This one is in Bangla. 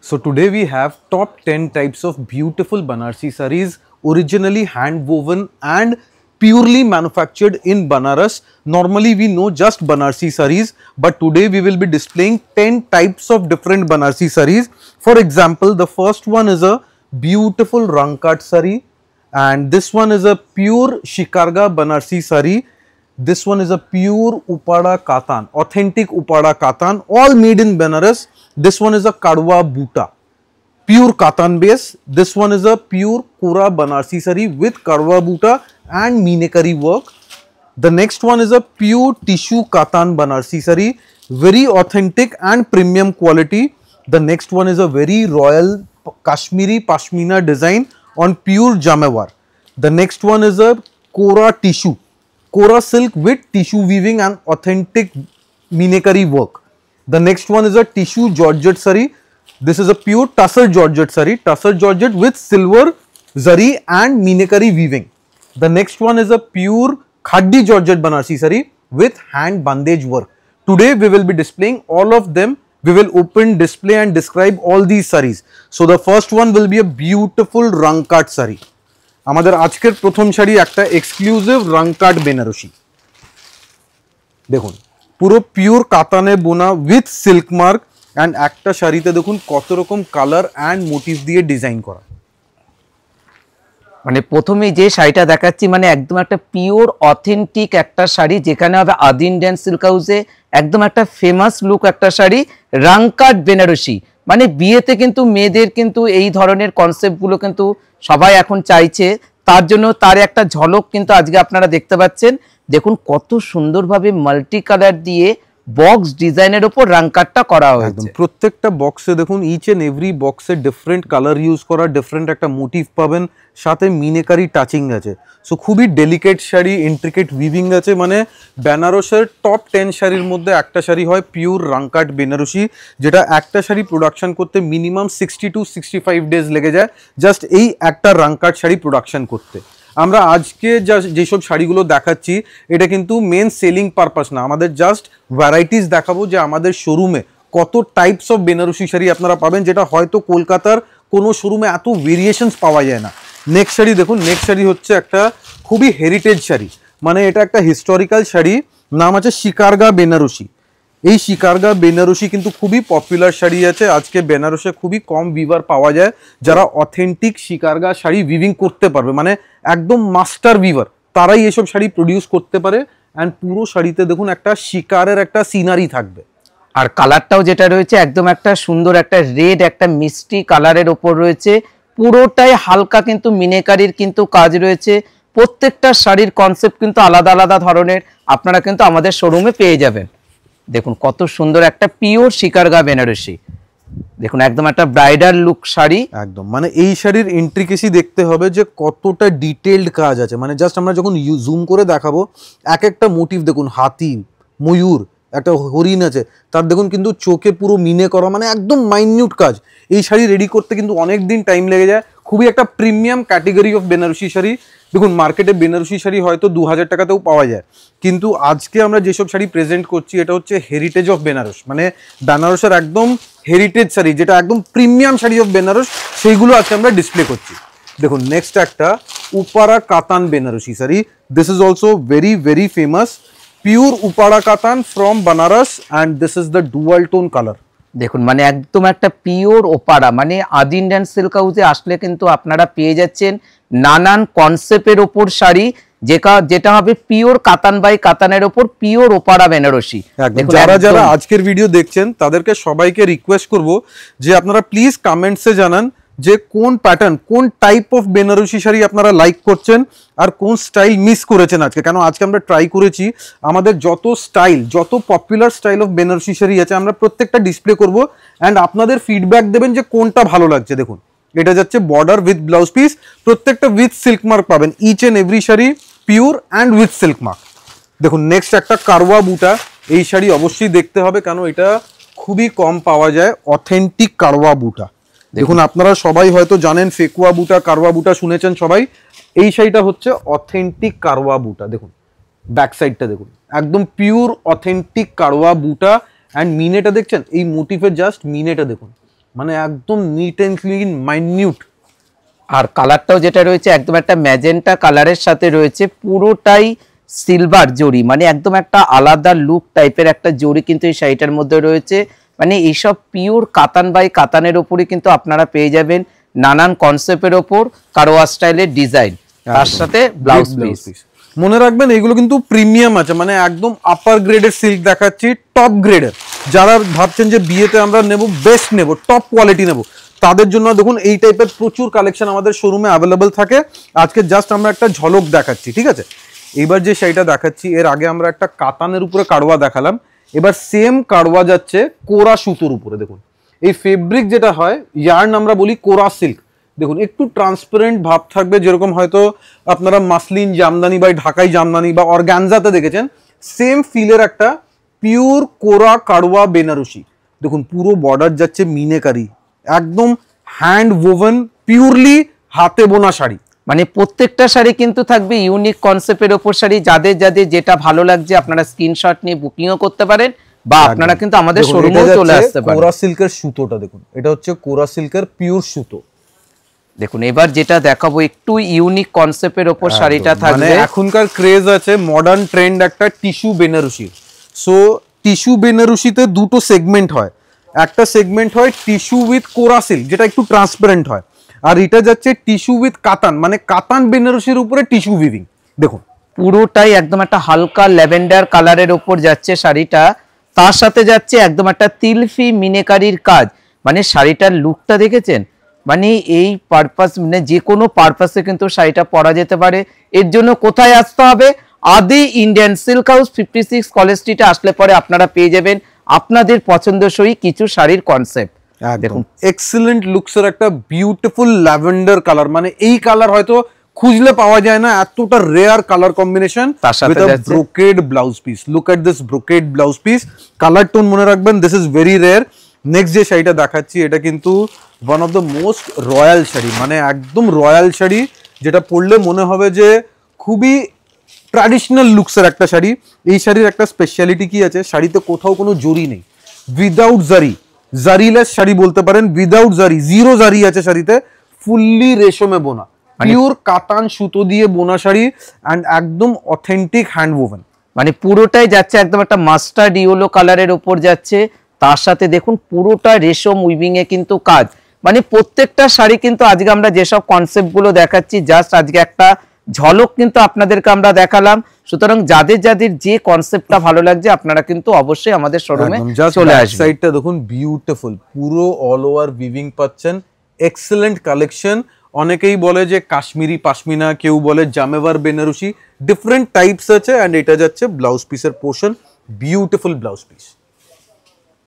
So today we have top 10 types of beautiful Banarsi sarees, originally hand woven and purely manufactured in Banaras. Normally we know just Banarsi sarees, but today we will be displaying 10 types of different Banarsi sarees. For example, the first one is a beautiful Rangkat saree, and this one is a pure Shikarga Banarsi saree. This one is a pure Upada Katan, authentic Upada Katan, all made in Benares. This one is a Kadwa Buta, pure Katan base. This one is a pure Kura Banarsi saree with Kadwa Buta and Meenakari work. The next one is a pure tissue Katan Banarsi saree, very authentic and premium quality. The next one is a very royal Kashmiri Pashmina design on pure Jamewar. The next one is a Kora tissue, Kora silk with tissue weaving and authentic Meenakari work. The next one is a tissue Georgette saree. This is a pure Tussar Georgette saree, Tussar Georgette with silver zari and Meenakari weaving. The next one is a pure Khaddi Georgette Banarsi saree with hand bandage work. Today we will be displaying all of them. We will open, display and describe all these sarees. So the first one will be a beautiful Rangkat saree. আমাদের আজকের প্রথম শাড়ি একটা এক্সক্লুসিভ রাংকাট বেনারসি। দেখুন পুরো পিওর কাতানে বোনা উইথ সিল্ক মার্ক এন্ড একটা শাড়িতে দেখুন কত রকম কালার এন্ড মোটিভ দিয়ে ডিজাইন করা। মানে প্রথমে যে শাড়িটা দেখাচ্ছি মানে একদম একটা পিওর অথেন্টিক একটা শাড়ি, যেখানে হবে আদি ইন্ডিয়ান সিল্ক হাউসে একদম একটা ফেমাস লুক একটা শাড়ি রাংকাট বেনারসি। মানে বিয়েতে কিন্তু মেয়েদের কিন্তু এই ধরনের কনসেপ্টগুলো কিন্তু সবাই এখন চাইছে, তার জন্য তার একটা ঝলক কিন্তু আজকে আপনারা দেখতে পাচ্ছেন। দেখুন কত সুন্দরভাবে মাল্টি কালার দিয়ে বক্স ডিজাইনের উপর রাংকাটটা করা হয়েছে। প্রত্যেকটা বক্সে দেখুন ইচ এন্ড এভরি বক্সে ডিফারেন্ট কালার ইউজ করা, ডিফারেন্ট একটা মোটিভ পাবেন, সাথে মিনেকারি টাচিং আছে। সো খুবই ডেলিকেট শাড়ি, ইন্ট্রিকেট উইভিং আছে। মানে বেনারসের টপ 10 শাড়ির মধ্যে একটা শাড়ি হয় পিওর রাংকাট বেনারসি, যেটা একটা শাড়ি প্রোডাকশন করতে মিনিমাম 60 to 65 ডেজ লেগে যায় জাস্ট এই একটা রাংকাট শাড়ি প্রোডাকশন করতে। আমরা আজকে যেসব শাড়িগুলো দেখাচ্ছি এটা কিন্তু মেন সেলিং পারপাস না, আমাদের জাস্ট ভ্যারাইটিস দেখাবো যে আমাদের শোরুমে কত টাইপস অফ বেনারসি শাড়ি আপনারা পাবেন, যেটা হয়তো কলকাতার কোনো শোরুমে এত ভেরিয়েশনস পাওয়া যায় না। নেক্সট শাড়ি দেখুন, নেক্সট শাড়ি হচ্ছে একটা খুবই হেরিটেজ শাড়ি, মানে এটা একটা হিস্টোরিক্যাল শাড়ি, নাম আছে শিকারগা বেনারসি। এই শিকারগা বেনারসি কিন্তু খুবই পপুলার শাড়ি আছে, আজকে বেনারসে খুবই কম উইভার পাওয়া যায় যারা অথেন্টিক শিকারগা শাড়ি উইভিং করতে পারবে, মানে একদম মাস্টার উইভার, তারাই এসব শাড়ি প্রডিউস করতে পারে। অ্যান্ড পুরো শাড়িতে দেখুন একটা শিকারের একটা সিনারি থাকবে, আর কালারটাও যেটা রয়েছে একদম একটা সুন্দর একটা রেড একটা মিষ্টি কালারের ওপর রয়েছে, পুরোটাই হালকা কিন্তু মিনেকারির কিন্তু কাজ রয়েছে। প্রত্যেকটা শাড়ির কনসেপ্ট কিন্তু আলাদা আলাদা ধরনের আপনারা কিন্তু আমাদের শোরুমে পেয়ে যাবেন। দেখুন কত সুন্দর একটা পিওর শিকারগা বেনারসি, দেখুন একদম একটা ব্রাইডাল লুক শাড়ি একদম। মানে এই শাড়ির ইন্ট্রিকেসি দেখতে হবে যে কতটা ডিটেইলড কাজ আছে, মানে জাস্ট আমরা যখন জুম করে দেখাবো এক একটা মোটিভ দেখুন, হাতি, ময়ূর, একটা হরিণ আছে, তার দেখুন কিন্তু চোখে পুরো মিনে করা, মানে একদম মাইনিউট কাজ। এই শাড়ি রেডি করতে কিন্তু অনেক দিন টাইম লেগে যায়, খুবই একটা premium category of Banarasi sari. দেখুন মার্কেটে বেনারসি শাড়ি হয়তো 2000 টাকাতেও পাওয়া যায়, কিন্তু আজকে আমরা যেসব শাড়ি প্রেজেন্ট করছি এটা হচ্ছে হেরিটেজ অফ বেনারস, মানে বেনারসের একদম হেরিটেজ শাড়ি, যেটা একদম প্রিমিয়াম শাড়ি অফ বেনারস, সেইগুলো আজকে আমরা ডিসপ্লে করছি। দেখুন নেক্সট একটা Uppada Katan Banarasi sari. This is also very very famous, pure Uppada Katan from Banaras and this is the dual tone colour. দেখুন মানে একদম একটা পিওর ওপারা, মানে আদি ইন্ডিয়ান সিল্ক হাউসে আসলে কিন্তু আপনারা পেয়ে যাচ্ছেন নানান কনসেপ্টের ওপর শাড়ি, যেটা হবে পিওর কাতান বাই কাতানের ওপর পিওর ওপারা বেনারসি। যারা যারা আজকের ভিডিও দেখছেন তাদেরকে সবাইকে রিকোয়েস্ট করব যে আপনারা প্লিজ কমেন্টসে জানান যে কোন প্যাটার্ন, কোন টাইপ অফ বেনারসি শাড়ি আপনারা লাইক করছেন আর কোন স্টাইল মিস করেছেন আজকে। কেন আজকে আমরা ট্রাই করেছি আমাদের যত স্টাইল, যত popular style of Banarasi sari আছে আমরা প্রত্যেকটা ডিসপ্লে করব অ্যান্ড আপনাদের ফিডব্যাক দেবেন যে কোনটা ভালো লাগছে। দেখুন এটা যাচ্ছে বর্ডার উইথ ব্লাউজ পিস, প্রত্যেকটা উইথ সিল্ক মার্ক পাবেন, each and every sari pure and with silk mark. দেখুন নেক্সট একটা কারওয়া বুটা, এই শাড়ি অবশ্যই দেখতে হবে কেন এটা খুবই কম পাওয়া যায়, অথেন্টিক কারওয়া বুটা। দেখুন আপনারা সবাই হয়তো জানেন ফেকুয়া বুটা, কারওয়া বুটা শুনেছেন সবাই, এই শাড়িটা হচ্ছে অথেন্টিক কারওয়া বুটা। দেখুন ব্যাক সাইডটা দেখুন, একদম পিওর অথেন্টিক কারওয়া বুটা অ্যান্ড মিনেটা দেখছেন, এই মোটিভের জাস্ট মিনেটা দেখুন, মানে একদম নিট এন্ড ক্লিন, মাইনিউট। আর কালারটাও যেটা রয়েছে একদম একটা ম্যাজেন্টা কালারের সাথে রয়েছে, পুরোটাই সিলভার জরি, মানে একদম একটা আলাদা লুক টাইপের একটা জরি কিন্তু এই শাড়িটার মধ্যে রয়েছে। মানে এইসব পিওর কাতান বাই কাতানের ওপরে কিন্তু আপনারা পেয়ে যাবেন নানান কনসেপ্টের ওপর কারোয়া স্টাইলের ডিজাইন, তার সাথে ব্লাউজ পিস। মনে রাখবেন এগুলো কিন্তু প্রিমিয়াম আছে, মানে একদম আপার গ্রেডের সিল্ক দেখাচ্ছি, টপ গ্রেডের। যারা ভাবছেন যে বিয়েতে আমরা নেব, বেস্ট নেব, টপ কোয়ালিটি নেব, তাদের জন্য দেখুন এই টাইপের প্রচুর কালেকশন আমাদের শোরুমে অ্যাভেলেবল থাকে। আজকে জাস্ট আমরা একটা ঝলক দেখাচ্ছি, ঠিক আছে? এবার যে শাড়িটা দেখাচ্ছি, এর আগে আমরা একটা কাতানের উপরে কারওয়া দেখালাম, এবার সেম কারওয়া যাচ্ছে কোরা সুতোর উপরে। দেখুন এই ফেব্রিক যেটা হয়, ইয়ার্ন আমরা বলি কোরা সিল্ক। দেখুন একটু ট্রান্সপারেন্ট ভাব থাকবে, যেরকম হয়তো আপনারা মাসলিন জামদানি বা ঢাকাই জামদানি বা অর্গানজাতে দেখেছেন, সেম ফিলের একটা পিওর কোরা কারওয়া বেনারসি। দেখুন পুরো বর্ডার যাচ্ছে মিনেকারি, একদম হ্যান্ড ওভেন, পিওরলি হাতে বোনা শাড়ি। মানে প্রত্যেকটা শাড়ি কিন্তু থাকবে ইউনিক কনসেপ্টের ওপর শাড়ি। যাদের যাদের যেটা ভালো লাগছে আপনারা স্ক্রিনশট নিয়ে বুকিংও করতে পারেন, বা আপনারা কিন্তু আমাদের শোরুমেও চলে আসতে পারেন। কোরা সিল্কের সুতোটা দেখুন, এটা হচ্ছে কোরা সিল্কের পিওর সুতো। দেখুন এবার যেটা দেখাবো একটু ইউনিক কনসেপ্টের ওপর শাড়িটা থাকবে। মানে এখনকার ক্রেজ আছে মডার্ন ট্রেন্ড একটা টিস্যু বেনারসি। সো টিস্যু বেনারসিতে দুটো সেগমেন্ট হয়, একটা সেগমেন্ট হয় টিস্যু উইথ কোরা সিল্ক যেটা একটু ট্রান্সপারেন্ট হয়, আর এটা যাচ্ছে টিস্যু উইথ কাতান, মানে কাতান বেনারসির উপরে টিস্যু উইভিং। দেখুন পুরোটাই একদম একটা হালকা ল্যাভেন্ডার কালারের ওপর যাচ্ছে শাড়িটা, তার সাথে যাচ্ছে একদম একটা তিলফি মিনেকারির কাজ। মানে শাড়িটার লুকটা দেখেছেন, মানে এই পারপাস, মানে যে কোনো পারপাসে কিন্তু শাড়িটা পরা যেতে পারে। এর জন্য কোথায় আসতে হবে? আদি ইন্ডিয়ান সিল্ক হাউস 56 কলেজ স্ট্রিটে আসলে পরে আপনারা পেয়ে যাবেন আপনাদের পছন্দসই কিছু শাড়ির কনসেপ্ট। দেখুন এক্সিলেন্ট লুকসের একটা বিউটিফুল ল্যাভেন্ডার কালার, মানে এই কালার হয়তো খুঁজলে পাওয়া যায় না, এতটা rare colour combination with a brocade blouse piece. Look at this brocade blouse piece, colour tone মনে রাখবেন, this is very rare. Next যে শাড়িটা দেখাচ্ছি এটা কিন্তু one of the most royal sari, মানে একদম রয়্যাল শাড়ি, যেটা পরলে মনে হবে যে খুবই ট্র্যাডিশনাল লুকসের একটা শাড়ি। এই শাড়ির একটা স্পেশালিটি কি আছে, শাড়িতে কোথাও কোনো জরি নেই, উইদাউট জারি, জারিলেস শাড়ি বলতে পারেন, উইদাউট জারি, জিরো জারি আছে শাড়িতে, ফুললি রেশমে বোনা, পিওর কাতান সুতো দিয়ে বোনা শাড়ি, অ্যান্ড একদম অথেন্টিক হ্যান্ড ওভেন। মানে পুরোটাই যাচ্ছে একদম একটা মাস্টার্ড ইয়েলো কালারের ওপর যাচ্ছে, তার সাথে দেখুন পুরোটা রেশম উইভিং এ কিন্তু কাজ। মানে প্রত্যেকটা শাড়ি কিন্তু আজকে আমরা যেসব কনসেপ্ট গুলো দেখাচ্ছি, জাস্ট আজকে একটা ঝলক কিন্তু আপনাদেরকে আমরা দেখালাম। সুতরাং যাদের যাদের যে কনসেপ্টটা ভালো লাগছে আপনারা কিন্তু অবশ্যই আমাদের শোরুমে চলে আসবেন। সাইডটা দেখুন বিউটিফুল, পুরো অল ওভার উইভিং পাচ্ছেন, এক্সেলেন্ট কালেকশন। অনেকেই বলে যে কাশ্মীরি পাশমিনা, কেউ বলে জামেভার বেনারসি, ডিফারেন্ট টাইপস আছে। অ্যান্ড এটা যাচ্ছে ব্লাউজ পিসের পোর্শন, বিউটিফুল ব্লাউজ পিস।